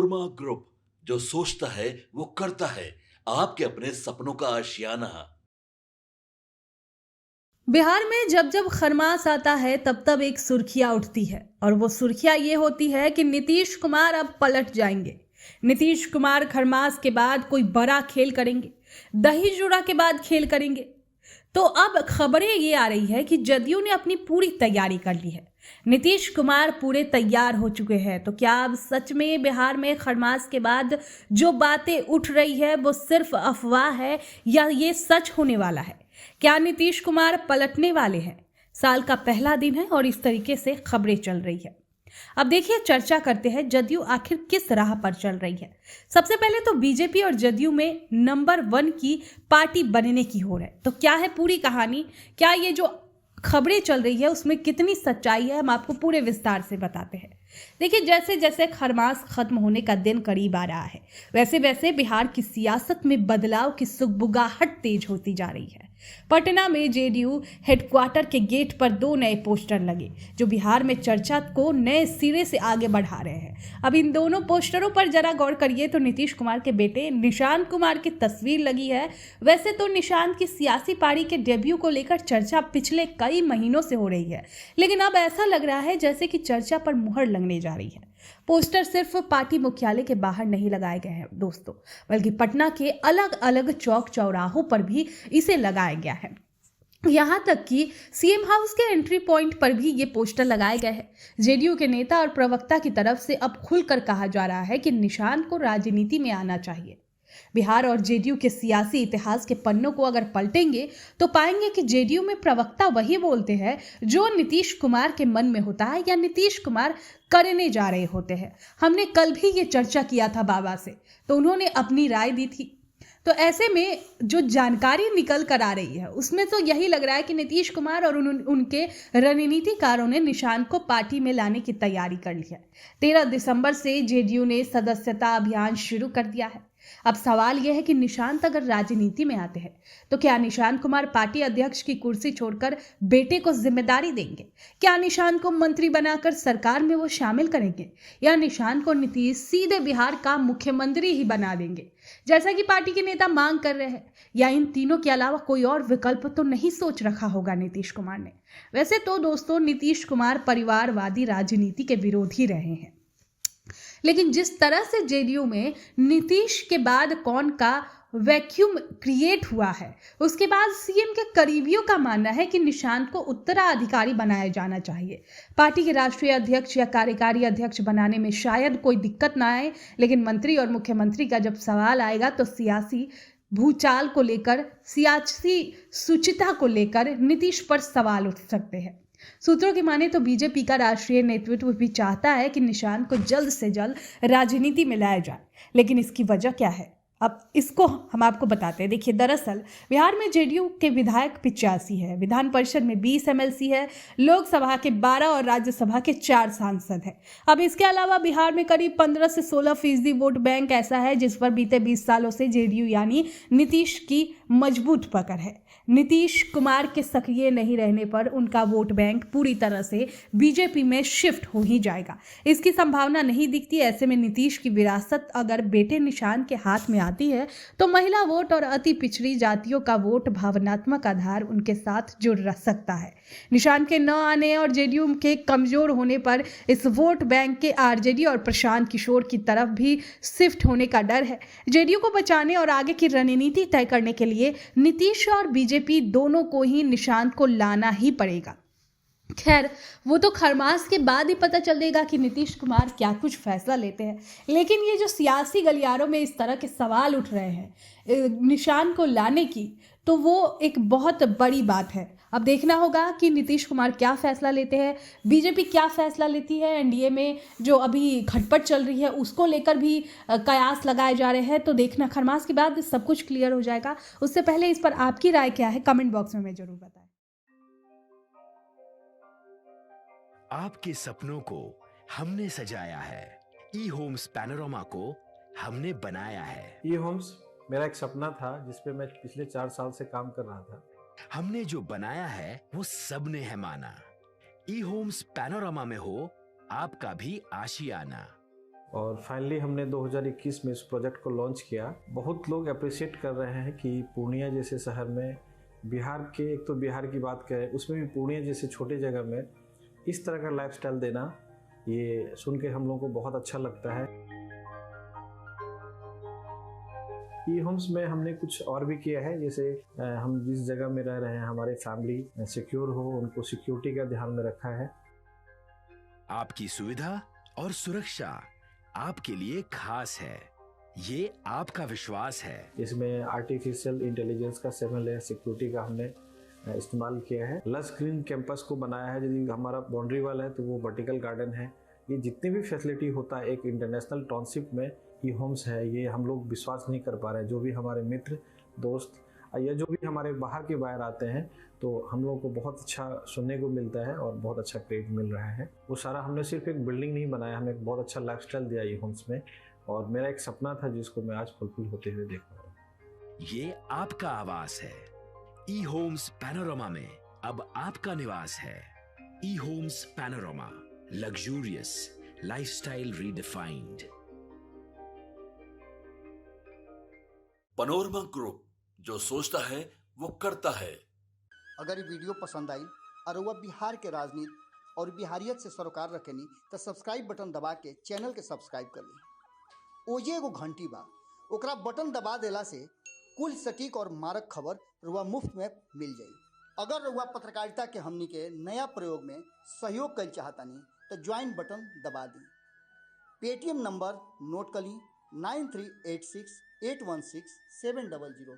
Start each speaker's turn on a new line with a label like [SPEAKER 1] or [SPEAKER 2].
[SPEAKER 1] Korma group, जो सोचता है वो करता है। आपके अपने सपनों का आशियाना।
[SPEAKER 2] बिहार में जब जब खरमास आता है तब तब एक सुर्खियां उठती है और वो सुर्खियां ये होती है कि नीतीश कुमार अब पलट जाएंगे। नीतीश कुमार खरमास के बाद कोई बड़ा खेल करेंगे, दही चूड़ा के बाद खेल करेंगे। तो अब खबरें ये आ रही है कि जदयू ने अपनी पूरी तैयारी कर ली है। नीतीश कुमार पूरे तैयार हो चुके हैं। तो क्या अब सच में बिहार में खरमास के बाद जो बातें उठ रही है वो सिर्फ अफवाह है या ये सच होने वाला है? क्या नीतीश कुमार पलटने वाले हैं? साल का पहला दिन है और इस तरीके से खबरें चल रही है। अब देखिए, चर्चा करते हैं जदयू आखिर किस राह पर चल रही है। सबसे पहले तो बीजेपी और जदयू में नंबर 1 की पार्टी बनने की हो रहा है। तो क्या है पूरी कहानी? क्या ये जो खबरें चल रही है उसमें कितनी सच्चाई है, हम आपको पूरे विस्तार से बताते हैं। देखिए, जैसे जैसे खरमास खत्म होने का दिन करीब आ रहा है, वैसे वैसे बिहार की सियासत में बदलाव की सुगबुगाहट तेज होती जा रही है। पटना में जेडीयू हेडक्वार्टर के गेट पर 2 नए पोस्टर लगे जो बिहार में चर्चा को नए सिरे से आगे बढ़ा रहे हैं। अब इन दोनों पोस्टरों पर जरा गौर करिए तो नीतीश कुमार के बेटे निशांत कुमार की तस्वीर लगी है। वैसे तो निशांत की सियासी पारी के डेब्यू को लेकर चर्चा पिछले कई महीनों से हो रही है, लेकिन अब ऐसा लग रहा है जैसे कि चर्चा पर मुहर लगने जा रही है। पोस्टर सिर्फ पार्टी मुख्यालय के बाहर नहीं लगाए गए हैं दोस्तों, बल्कि पटना के अलग अलग चौक चौराहों पर भी इसे लगाया गया है। यहां तक कि सीएम हाउस के एंट्री पॉइंट पर भी ये पोस्टर लगाए गए हैं। जेडीयू के नेता और प्रवक्ता की तरफ से अब खुलकर कहा जा रहा है कि निशांत को राजनीति में आना चाहिए। बिहार और जेडीयू के सियासी इतिहास के पन्नों को अगर पलटेंगे तो पाएंगे कि जेडीयू में प्रवक्ता वही बोलते हैं जो नीतीश कुमार के मन में होता है या नीतीश कुमार करने जा रहे होते हैं। हमने कल भी ये चर्चा किया था बाबा से, तो उन्होंने अपनी राय दी थी। तो ऐसे में जो जानकारी निकल कर आ रही है उसमें तो यही लग रहा है कि नीतीश कुमार और उनके रणनीतिकारों ने निशांत को पार्टी में लाने की तैयारी कर ली है। 13 दिसंबर से जेडीयू ने सदस्यता अभियान शुरू कर दिया है। अब सवाल यह है कि निशांत अगर राजनीति में आते हैं तो क्या निशांत कुमार पार्टी अध्यक्ष की कुर्सी छोड़कर बेटे को जिम्मेदारी देंगे? क्या निशांत को मंत्री बनाकर सरकार में वो शामिल करेंगे, या निशांत को नीतीश सीधे बिहार का मुख्यमंत्री ही बना देंगे जैसा कि पार्टी के नेता मांग कर रहे हैं? या इन तीनों के अलावा कोई और विकल्प तो नहीं सोच रखा होगा नीतीश कुमार ने? वैसे तो दोस्तों, नीतीश कुमार परिवारवादी राजनीति के विरोधी रहे हैं, लेकिन जिस तरह से जेडीयू में नीतीश के बाद कौन का वैक्यूम क्रिएट हुआ है, उसके बाद सीएम के करीबियों का मानना है कि निशांत को उत्तराधिकारी बनाया जाना चाहिए। पार्टी के राष्ट्रीय अध्यक्ष या कार्यकारी अध्यक्ष बनाने में शायद कोई दिक्कत ना आए, लेकिन मंत्री और मुख्यमंत्री का जब सवाल आएगा तो सियासी भूचाल को लेकर, सियासी सुचिता को लेकर नीतीश पर सवाल उठ सकते हैं। सूत्रों की माने तो बीजेपी का राष्ट्रीय नेतृत्व भी चाहता है कि निशांत को जल्द से जल्द राजनीति में लाया जाए, लेकिन इसकी वजह क्या है अब इसको हम आपको बताते हैं। देखिए, दरअसल बिहार में जेडीयू के विधायक 85 है, विधान परिषद में 20 एमएलसी है, लोकसभा के 12 और राज्यसभा के 4 सांसद हैं। अब इसके अलावा बिहार में करीब 15 से 16% वोट बैंक ऐसा है जिस पर बीते 20 सालों से जेडीयू यानी नीतीश की मजबूत पकड़ है। नीतीश कुमार के सक्रिय नहीं रहने पर उनका वोट बैंक पूरी तरह से बीजेपी में शिफ्ट हो ही जाएगा। इसकी संभावना नहीं दिखती। ऐसे में नीतीश की विरासत अगर बेटे निशांत के हाथ में आती है तो महिला वोट और अति पिछड़ी जातियों का वोट भावनात्मक आधार उनके साथ जुड़ रह सकता है। निशांत के न आने और जेडीयू के कमजोर होने पर इस वोट बैंक के आरजेडी और प्रशांत किशोर की तरफ भी शिफ्ट होने का डर है। जेडीयू को बचाने और आगे की रणनीति तय करने के लिए नीतीश और बीजेपी दोनों को ही निशांत को लाना ही पड़ेगा। खैर, वो तो खरमास के बाद ही पता चलेगा कि नीतीश कुमार क्या कुछ फैसला लेते हैं, लेकिन ये जो सियासी गलियारों में इस तरह के सवाल उठ रहे हैं निशांत को लाने की, तो वो एक बहुत बड़ी बात है। अब देखना होगा कि नीतीश कुमार क्या फैसला लेते हैं, बीजेपी क्या फैसला लेती है। एनडीए में जो अभी खटपट चल रही है उसको लेकर भी कयास लगाए जा रहे हैं, तो देखना खरमास के बाद सब कुछ क्लियर हो जाएगा। उससे पहले इस पर आपकी राय क्या है, कमेंट बॉक्स में जरूर बताएं।
[SPEAKER 3] आपके सपनों को हमने सजाया है, ई होम्स पैनोरामा को हमने बनाया है।
[SPEAKER 4] ई होम्स मेरा एक सपना था जिस पे मैं पिछले 4 साल से काम कर रहा था।
[SPEAKER 3] हमने जो बनाया है वो सबने है माना। ई होम्स पैनोरामा में हो आपका भी आशियाना।
[SPEAKER 4] और फाइनली हमने 2021 में इस प्रोजेक्ट को लॉन्च किया। बहुत लोग अप्रिशिएट कर रहे हैं कि पूर्णिया जैसे शहर में, बिहार के, एक तो बिहार की बात करें उसमें भी पूर्णिया जैसे छोटे जगह में इस तरह का लाइफस्टाइल देना, ये सुन के हम लोगों को बहुत अच्छा लगता है। ई होम्स में हमने कुछ और भी किया है, जैसे हम जिस जगह में रह रहे हैं हमारे फैमिली सिक्योर हो, उनको सिक्योरिटी का ध्यान में रखा है।
[SPEAKER 3] आपकी सुविधा और सुरक्षा आपके लिए खास है, ये आपका विश्वास है।
[SPEAKER 4] इसमें आर्टिफिशियल इंटेलिजेंस का 7 लेयर सिक्योरिटी का हमने इस्तेमाल किया है। लस ग्रीन कैंपस को बनाया है। यदि हमारा बाउंड्री वाल है तो वो वर्टिकल गार्डन है। ये जितनी भी फैसिलिटी होता है एक इंटरनेशनल टाउनशिप में, ई होम्स है, ये हम लोग विश्वास नहीं कर पा रहे हैं। जो भी हमारे मित्र दोस्त या जो भी हमारे बाहर के बाहर आते हैं तो हम लोगों को बहुत अच्छा सुनने को मिलता है और बहुत अच्छा क्रेडिट मिल रहा है। वो सारा हमने सिर्फ एक बिल्डिंग नहीं बनाया, हमें एक बहुत अच्छा लाइफस्टाइल दिया ई होम्स में, और मेरा एक सपना था जिसको मैं आज फुलफिल होते हुए देख रहा हूँ।
[SPEAKER 3] ये आपका आवास है। ई होम्स पैनोरमा में अब आपका निवास है। E homes panorama, luxurious lifestyle redefined.
[SPEAKER 1] Panorama group, जो सोचता है वो करता है।
[SPEAKER 5] अगर ये वीडियो पसंद आई और वह बिहार के राजनीति और बिहारियत से सरोकार रखेनी तो सब्सक्राइब बटन दबा के चैनल के सब्सक्राइब कर ली। ओजे एगो घंटी बा, ओकरा बटन दबा देला से कुल सटीक और मारक खबर रुआ मुफ्त में मिल जाई। अगर रुआ पत्रकारिता के हमनी के नया प्रयोग में सहयोग कर चाहतानी तो ज्वाइन बटन दबा दी। पेटीएम नंबर नोट कर ली 9386816700।